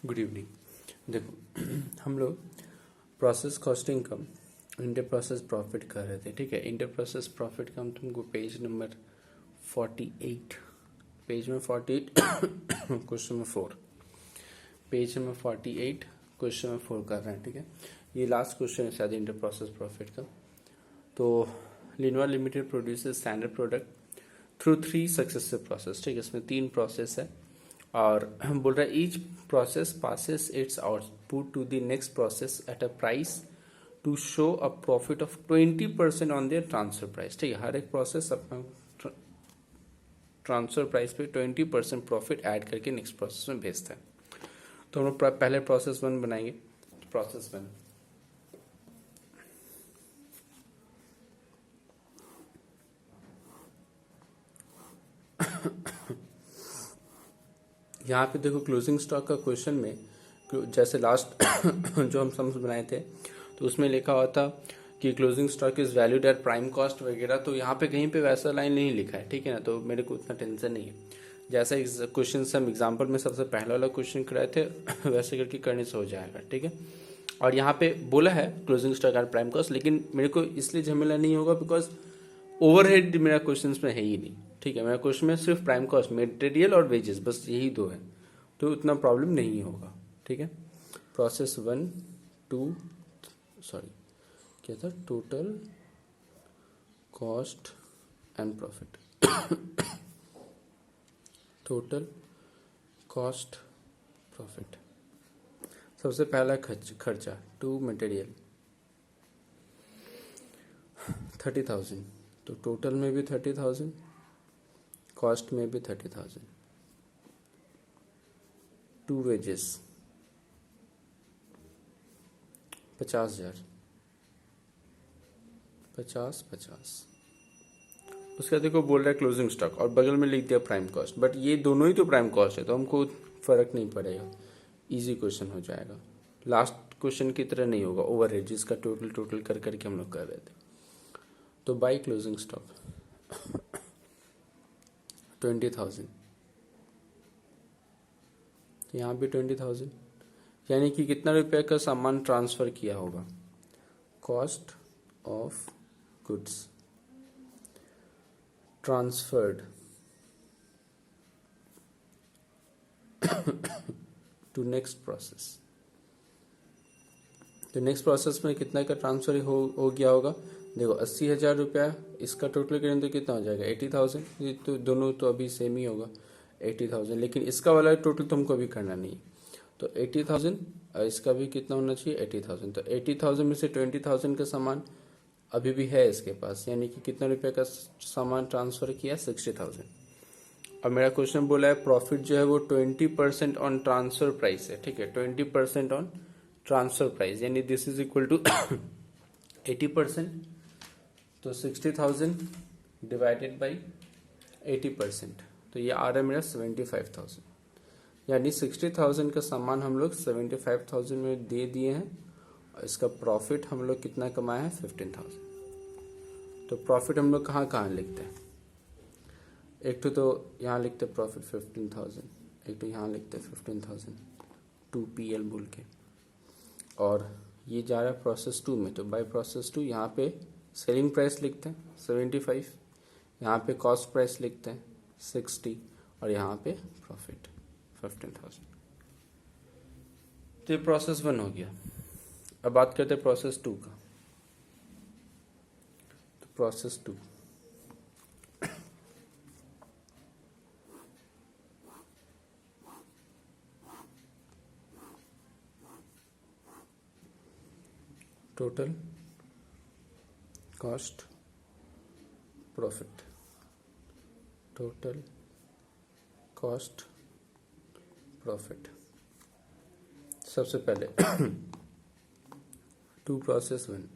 Good evening. देखो हम लोग प्रोसेस कॉस्टिंग कम इंटर प्रोसेस प्रॉफिट कर रहे थे, ठीक है। इंटर प्रोसेस प्रॉफिट का हम तुमको पेज नंबर 48 पेज में 48 question number 4 page number 48 question number 4 कर रहे हैं, ठीक है। ये लास्ट क्वेश्चन है शायद इंटर प्रोसेस प्रॉफिट का। तो Lenovo limited produces standard product through 3 successive process, ठीक है। इसमें 3 प्रोसेस है और बोल रहा है each process passes its output to the next process at a price to show a profit of 20% on their transfer price, ठीक है। हर एक प्रोसेस अपना ट्रांसफर प्राइस पे 20% प्रॉफिट ऐड करके नेक्स्ट प्रोसेस में भेजता है। तो हम लोग पहले प्रोसेस 1 बनाएंगे। प्रोसेस 1 यहाँ पे देखो क्लोजिंग स्टॉक का क्वेश्चन में जैसे लास्ट जो हम सम्स बनाए थे तो उसमें लिखा हुआ था कि closing stock is valued at prime cost वगैरह, तो यहाँ पे कहीं पे वैसा लाइन नहीं लिखा है, ठीक है ना। तो मेरे को उतना टेंशन नहीं है। जैसा क्वेश्चन हम एग्जाम्पल में सबसे पहला वाला क्वेश्चन कराए थे वैसे करके करने से हो जाएगा, ठीक है। और यहाँ पे बोला है closing stock at prime cost, लेकिन मेरे को इसलिए झमेला नहीं होगा बिकॉज ओवरहेड मेरा क्वेश्चन में है ही नहीं, ठीक है। मेरा क्वेश्चन में सिर्फ प्राइम कॉस्ट, मटेरियल और वेजेस, बस यही दो है, तो उतना प्रॉब्लम नहीं होगा, ठीक है। प्रोसेस 1 2 सॉरी क्या था, total cost and profit total cost profit. सबसे पहला खर्चा टू मटेरियल 30,000, तो टोटल में भी 30,000, कॉस्ट में भी 30,000। टू वेजेस 50,000 50 उसका देखो बोल रहा है क्लोजिंग स्टॉक और बगल में लिख दिया प्राइम कॉस्ट, बट ये दोनों ही तो प्राइम कॉस्ट है तो हमको फर्क नहीं पड़ेगा, इजी क्वेश्चन हो जाएगा। लास्ट क्वेश्चन की तरह नहीं होगा ओवरहेड जिसका टोटल कर करके हम लोग कर रहे थे। तो बाई क्लोजिंग स्टॉक 20,000, यहाँ भी 20,000, यानी कि कितना रुपए का सामान ट्रांसफर किया होगा। Cost of goods transferred to next process, तो नेक्स्ट प्रोसेस में कितना का ट्रांसफर हो गया होगा। देखो 80,000 रुपया, इसका टोटल करें तो कितना हो जाएगा 80,000, ये तो दोनों तो अभी सेम ही होगा 80,000, लेकिन इसका वाला टोटल तुमको अभी करना नहीं। तो 80,000 और इसका भी कितना होना चाहिए 80,000, तो 80,000 में से 20,000 का सामान अभी भी है इसके पास, यानी कि कितना रुपए का सामान ट्रांसफर किया 60,000। और मेरा क्वेश्चन बोला है प्रॉफिट जो है वो 20% ऑन ट्रांसफर प्राइस है, ठीक है। 20% ऑन ट्रांसफर प्राइस यानी दिस इज इक्वल टू 80%, तो 60,000 डिवाइडेड बाई 80%, तो ये आ रहा है मेरा 75,000, यानी 60,000 का सामान हम लोग 75,000 में दे दिए हैं और इसका प्रॉफिट हम लोग कितना कमाया है 15,000। तो प्रॉफिट हम लोग कहाँ कहाँ लिखते हैं, एक तो यहाँ लिखते हैं प्रॉफिट 15,000, एक तो यहाँ लिखते हैं 15,000 2PL बोल के, और ये जा रहा है प्रोसेस 2 में, तो बाय प्रोसेस 2 यहाँ पे सेलिंग प्राइस लिखते हैं 75, यहाँ पे कॉस्ट प्राइस लिखते हैं 60 और यहाँ पे प्रॉफिट 15,000। तो ये प्रोसेस 1 हो गया। अब बात करते हैं प्रोसेस 2 का। तो process 2 total cost profit total cost profit. सबसे पहले टू प्रोसेस 1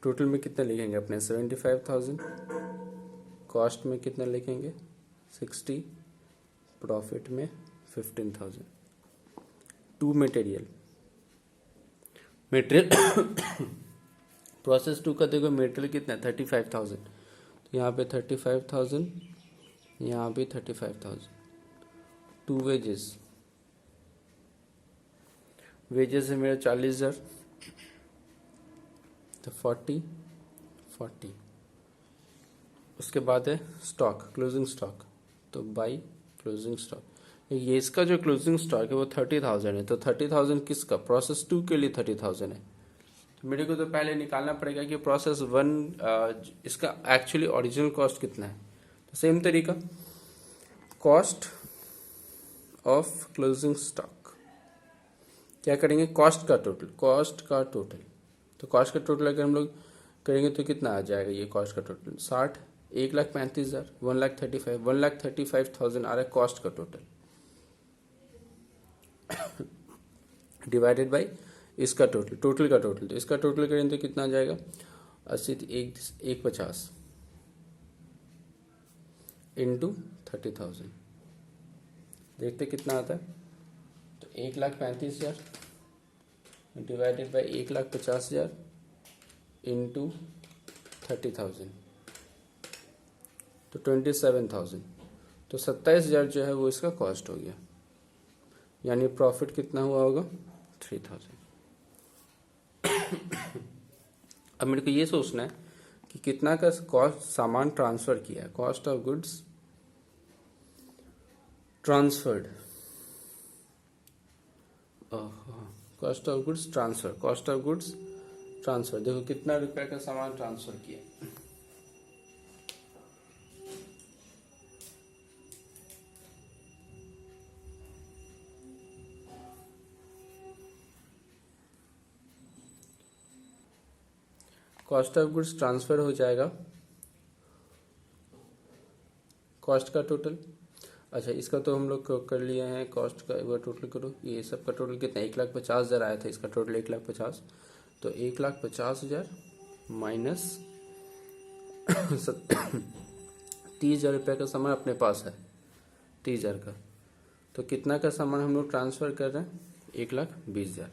टोटल में कितना लिखेंगे अपने 75,000, कॉस्ट में कितना लिखेंगे 60, प्रॉफिट में 15,000। टू मटेरियल प्रोसेस 2 का देखो मटेरियल कितना 35,000, तो यहाँ पे 35,000, यहाँ भी 35,000। टू वेजेस वेजेस है मेरा 40,000, तो 40। उसके बाद है स्टॉक, क्लोजिंग स्टॉक, तो बाई क्लोजिंग स्टॉक। ये इसका जो क्लोजिंग स्टॉक है वो 30,000 है, तो 30,000 किसका, प्रोसेस 2 के लिए 30,000 है। तो मेरे को तो पहले निकालना पड़ेगा कि प्रोसेस 1 इसका एक्चुअली ओरिजिनल कॉस्ट कितना है। तो सेम तरीका, कॉस्ट ऑफ क्लोजिंग स्टॉक क्या करेंगे, कॉस्ट का टोटल, तो कॉस्ट का टोटल अगर हम लोग करेंगे तो कितना आ जाएगा, ये कॉस्ट का टोटल 60, 1,35,000, 1,35,000 आ रहा है कॉस्ट का टोटल, डिवाइडेड बाई इसका टोटल का टोटल। तो इसका टोटल करेंगे तो कितना आ जाएगा, 80, 150 इंटू 30,000, देखते कितना आता है। तो 1,35,000 डिवाइडेड बाई 1,50,000 इंटू 30,000, तो 27,000, तो 27,000 जो है वो इसका कॉस्ट हो गया, यानी प्रॉफिट कितना हुआ होगा, 3,000। अब मेरे को ये सोचना है कि कितना का कॉस्ट सामान ट्रांसफर किया है, cost of goods transferred, cost of goods transfer, देखो कितना रुपए का सामान ट्रांसफर किया, कॉस्ट ऑफ गुड्स ट्रांसफर हो जाएगा, कॉस्ट का टोटल। अच्छा, इसका तो हम लोग कर लिए हैं, कॉस्ट का एक बार टोटल करो, ये सब का टोटल कितना, 1,50,000 आया था, इसका टोटल 1,50,000, तो 1,50,000 माइनस 30,000 रुपये का सामान अपने पास है, 30,000 का, तो कितना का सामान हम लोग ट्रांसफ़र कर रहे हैं, 1,20,000।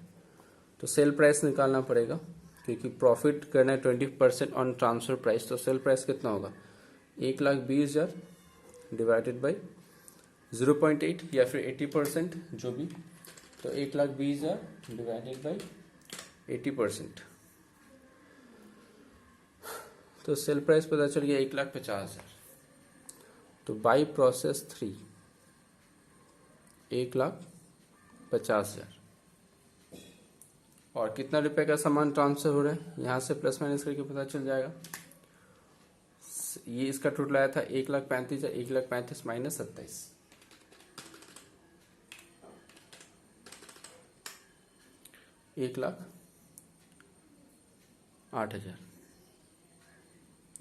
तो सेल प्राइस निकालना पड़ेगा, क्योंकि प्रॉफिट करना है 20% ऑन ट्रांसफ़र प्राइस, तो सेल प्राइस कितना होगा, 1,20,000 डिवाइडेड बाई 0.8 या फिर 80%, जो भी, तो 1,20,000 डिवाइडेड बाई 80%, तो सेल प्राइस पता चल गया 1,50,000। तो बाई प्रोसेस 3 1,50,000, और कितना रुपए का सामान ट्रांसफर हो रहा है, यहाँ से प्लस माइनस करके पता चल जाएगा। ये इसका टोटल आया था 1,35,000, 1,35,000 माइनस 27, 1,08,000,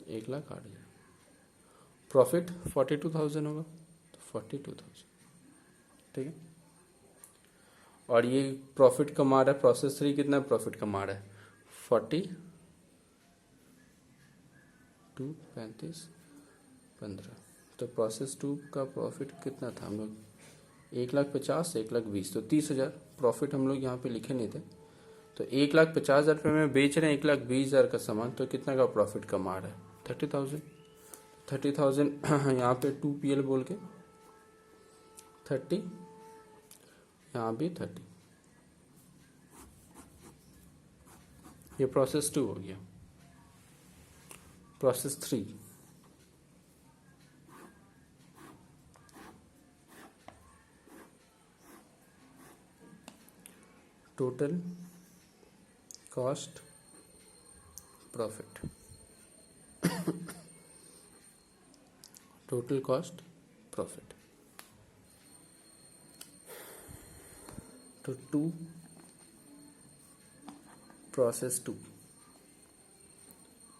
1,08,000, प्रॉफिट 42,000 होगा, तो 42,000, ठीक है। और ये प्रॉफिट कमा रहा है, प्रोसेस 3 कितना प्रॉफिट कमा रहा है, 42, 35, 15, तो प्रोसेस 2 का प्रॉफिट कितना था, हम लोग 1,50,000, 1,20,000, तो 30,000 प्रॉफिट हम लोग यहाँ पे लिखे नहीं थे। तो 1,50,000 रुपये में बेच रहे हैं 1,20,000 का सामान, तो कितना का प्रॉफिट कमा रहा है, 30,000 यहाँ पे 2PL बोल के 30, यहाँ भी 30, ये प्रोसेस 2 हो गया। Process 3, total cost profit, total cost profit, तो 2 प्रोसेस 2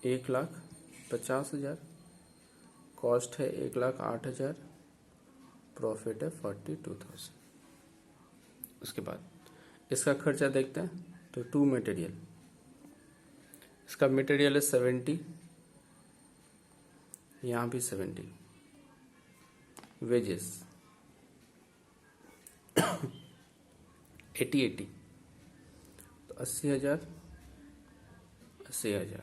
1,50,000, कॉस्ट है 1,08,000, प्रॉफिट है 42,000। उसके बाद इसका खर्चा देखते हैं, तो 2 मटेरियल, इसका मटेरियल है 70, यहाँ भी 70, वेजेस 80, तो 80,000, 80,000।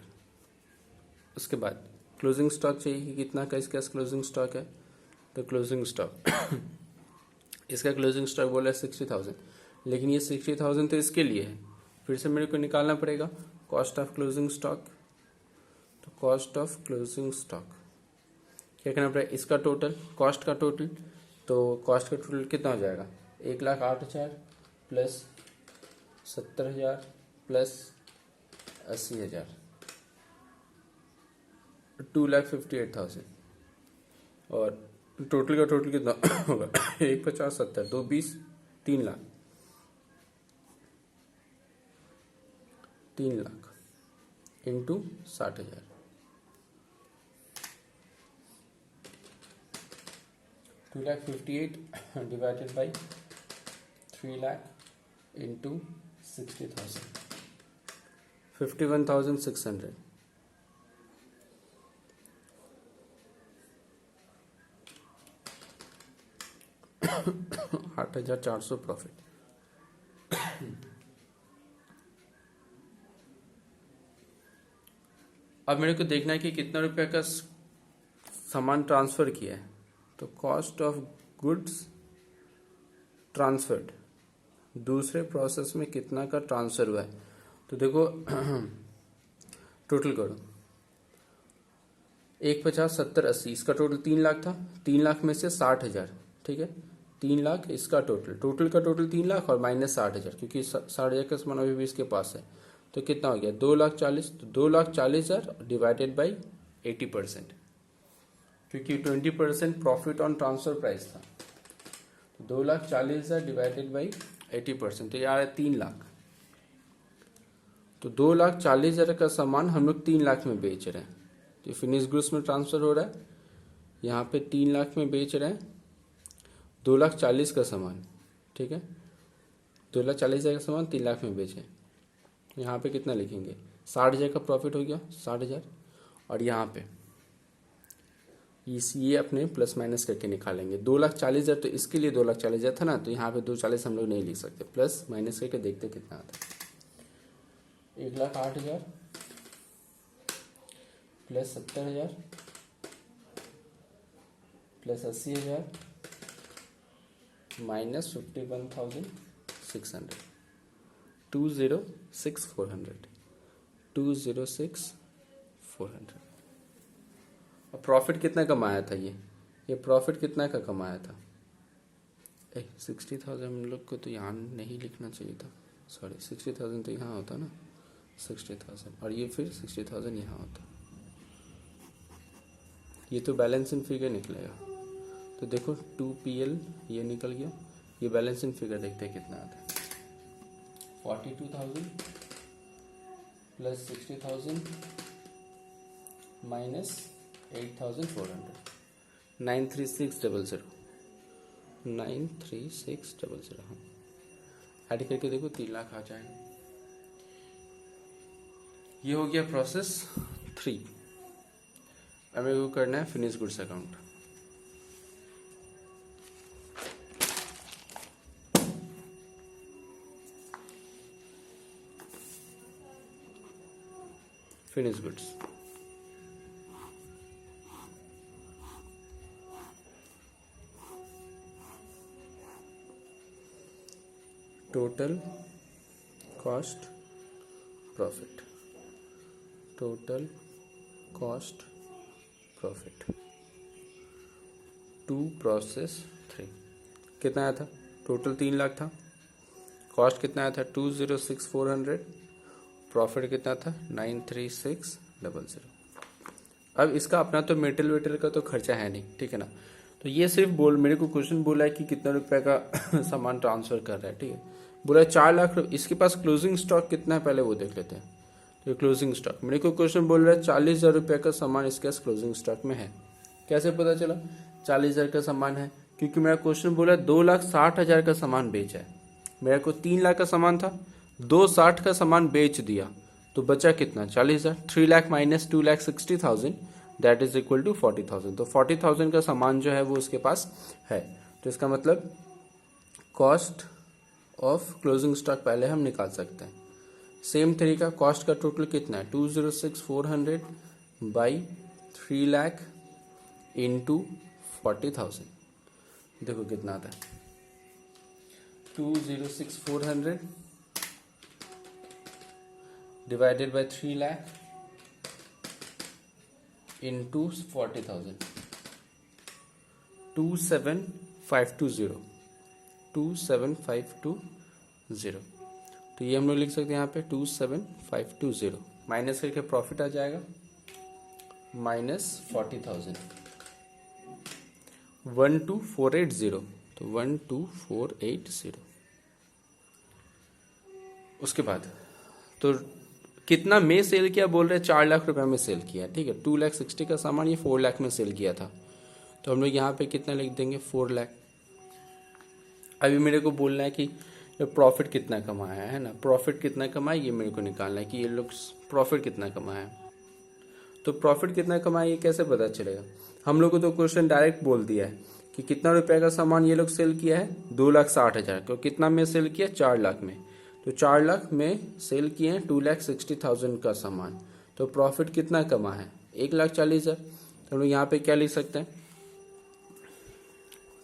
उसके बाद क्लोजिंग स्टॉक चाहिए कि कितना का इसका क्लोजिंग स्टॉक है, तो क्लोजिंग स्टॉक इसका क्लोजिंग स्टॉक बोला है 60,000, लेकिन ये 60,000 तो इसके लिए है। फिर से मेरे को निकालना पड़ेगा कॉस्ट ऑफ क्लोजिंग स्टॉक। तो कॉस्ट ऑफ क्लोजिंग स्टॉक क्या करना पड़ेगा, इसका टोटल, कॉस्ट का टोटल। तो कॉस्ट का टोटल कितना हो जाएगा, 1,08,000 प्लस 70,000 प्लस 80,000, 2,58,000। और टोटल का टोटल कितना होगा 1,50,000 70 2 20 3 lakh, 3 lakh into 60,000, 2,58,000 divided by 3 lakh into 60,000, 51,600। 8,400 profit. अब मेरे को देखना है कि कितना रुपए का सामान ट्रांसफर किया है। तो कॉस्ट ऑफ गुड्स ट्रांसफर्ड, दूसरे प्रोसेस में कितना का ट्रांसफर हुआ है। तो देखो टोटल करो, 1,50,000 70 80, इसका टोटल 3 लाख था। 3 लाख में से 60,000, ठीक है, 3 लाख इसका टोटल का टोटल 3 लाख और माइनस 60,000, क्योंकि 60,000 का सामान अभी भी इसके पास है। तो कितना हो गया 2,40,000। तो 2,40,000 डिवाइडेड बाई 80%, क्योंकि 20% प्रॉफिट ऑन ट्रांसफर प्राइस था। तो 2,40,000 डिवाइडेड बाई 80%, तो ये आ रहा है 3 लाख। तो 2,40,000 का सामान हम लोग 3 लाख में बेच रहे हैं। तो फिनिश गुड्स में ट्रांसफर हो रहा है, यहाँ पे 3 लाख में बेच रहे हैं 2,40,000 का सामान, ठीक है, 2,40,000 का सामान 3 लाख में बेचे। यहाँ पे कितना लिखेंगे, 60,000 का प्रॉफिट हो गया, 60,000। और यहाँ पे ये अपने प्लस माइनस करके निकालेंगे। 2,40,000 तो इसके लिए 2,40,000 था ना, तो यहाँ पे 2,40,000 हम लोग नहीं लिख सकते, प्लस माइनस करके देखते कितना आता है। 1,08,000 प्लस 70,000 प्लस 80,000 माइनस 51,600, 206,400, 206,400। और प्रॉफिट कितना कमाया था ये प्रॉफिट कितना का कमाया था, 60,000 हम लोग को तो यहाँ नहीं लिखना चाहिए था, सॉरी 60,000 तो यहाँ होता ना, 60,000 और ये फिर 60,000 यहाँ होता, ये तो बैलेंसिंग फिगर निकलेगा। तो देखो 2PL ये निकल गया, ये बैलेंसिंग फिगर देखते हैं कितना आता है, 42,000 प्लस 60,000 माइनस 8,400, 93600, 93600। हाँ ऐड करके देखो 3 लाख आ जाएगा। ये हो गया प्रोसेस 3। अब मेरे को करना है finish goods account. Finish goods, total cost profit, total cost profit to process 3 कितना आया था, टोटल 3 लाख था, कॉस्ट कितना आया था 206,400, प्रॉफिट कितना था 936,000। अब इसका अपना तो मेटेरियल वेटेरियल का तो खर्चा है नहीं, ठीक है ना। तो ये सिर्फ मेरे को क्वेश्चन बोला है कि कितना रुपए का सामान ट्रांसफर कर रहा है, ठीक है, बोला 4 लाख। इसके पास क्लोजिंग स्टॉक कितना है पहले वो देख लेते हैं। तो क्लोजिंग स्टॉक मेरे को क्वेश्चन बोल रहा है 40,000 रुपये का सामान इसके पास क्लोजिंग स्टॉक में है। कैसे पता चला 40,000 का सामान है, क्योंकि मेरा क्वेश्चन बोला 2,60,000 का सामान बेचा है, मेरे को 3 लाख का सामान था, 2,60 का सामान बेच दिया, तो बचा कितना 40,000, 3 lakh minus 2,60,000 that is equal to 40,000। तो 40,000 का सामान जो है वो उसके पास है। तो इसका मतलब कॉस्ट ऑफ क्लोजिंग स्टॉक पहले हम निकाल सकते हैं। सेम तरीका कॉस्ट का टोटल कितना है 206,400 बाई 3 लाख इंटू 40,000, देखो कितना आता है। 206,400 divided by 3 lakh into 40,000, 27520, 27520। तो ये हम लोग लिख सकते हैं यहाँ पे 27520 माइनस करके प्रॉफिट आ जाएगा -40,000, 12480, तो 12480। उसके बाद तो कितना में सेल किया बोल रहे हैं, 4 लाख रुपए में सेल किया, ठीक है। 2,60,000 का सामान ये 4 लाख में सेल किया था, तो हम लोग यहाँ पे कितना लिख देंगे 4 लाख। अभी मेरे को बोलना है कि प्रॉफिट कितना कमाया है ना, प्रॉफिट कितना कमाया ये मेरे को निकालना है कि ये लोग प्रॉफिट कितना कमाया है। तो प्रॉफिट कितना कमाया ये कैसे पता चलेगा, हम लोग को तो क्वेश्चन डायरेक्ट बोल दिया है कि कितना रुपए का सामान ये लोग सेल किया है, 2,60,000 को कितना में सेल किया, 4 लाख में। तो 4 लाख में सेल किए हैं 2,60,000 का सामान, तो प्रॉफिट कितना कमा है 1,40,000। तो हम लोग यहाँ पे क्या लिख सकते हैं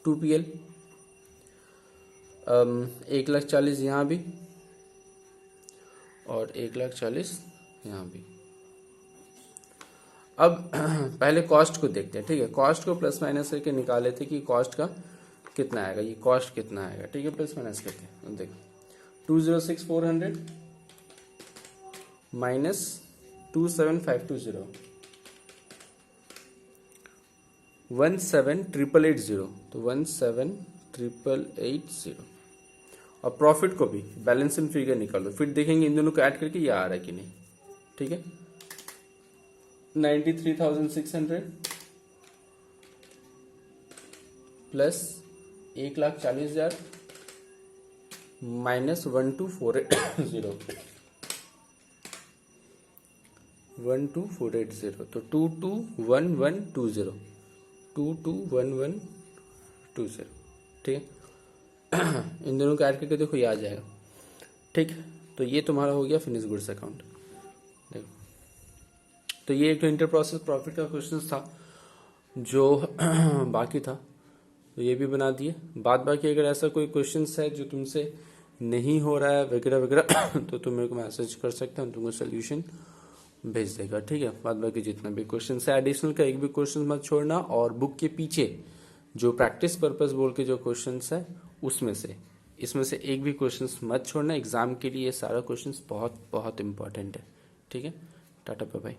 2PL, 1,40,000 यहाँ भी और 1,40,000 यहाँ भी। अब पहले कॉस्ट को देखते हैं, ठीक है। कॉस्ट को प्लस माइनस करके निकाले थे कि कॉस्ट का कितना आएगा, ये कॉस्ट कितना आएगा, ठीक है। प्लस माइनस करके देखो 206,400 माइनस 27520, 17,880, तो 17,880। और प्रॉफिट को भी बैलेंसिंग फिगर निकालो, फिर देखेंगे इन दोनों को ऐड करके ये आ रहा है कि नहीं, ठीक है। 93,600 प्लस 1,40,000 माइनस 12,480, 12,480, तो 22,1120, 22,1120, ठीक है। इन दोनों को ऐड करके देखो ये आ जाएगा, ठीक। तो ये तुम्हारा हो गया फिनिश गुड्स अकाउंट। देखो तो ये एक तो इंटर प्रोसेस प्रॉफिट का क्वेश्चन था जो बाकी था, तो ये भी बना दिए। बाद बाकी अगर ऐसा कोई क्वेश्चन है जो तुमसे नहीं हो रहा है वगैरह वगैरह तो तुम मेरे को मैसेज कर सकते हो, तुमको सोल्यूशन भेज देगा, ठीक है। बाद बाकी जितना भी क्वेश्चन है एडिशनल का एक भी क्वेश्चन मत छोड़ना, और बुक के पीछे जो प्रैक्टिस पर्पस बोल के जो क्वेश्चन है उसमें से इसमें से एक भी क्वेश्चन मत छोड़ना। एग्जाम के लिए ये सारा क्वेश्चन बहुत बहुत इंपॉर्टेंट है, ठीक है। Tata bye bye.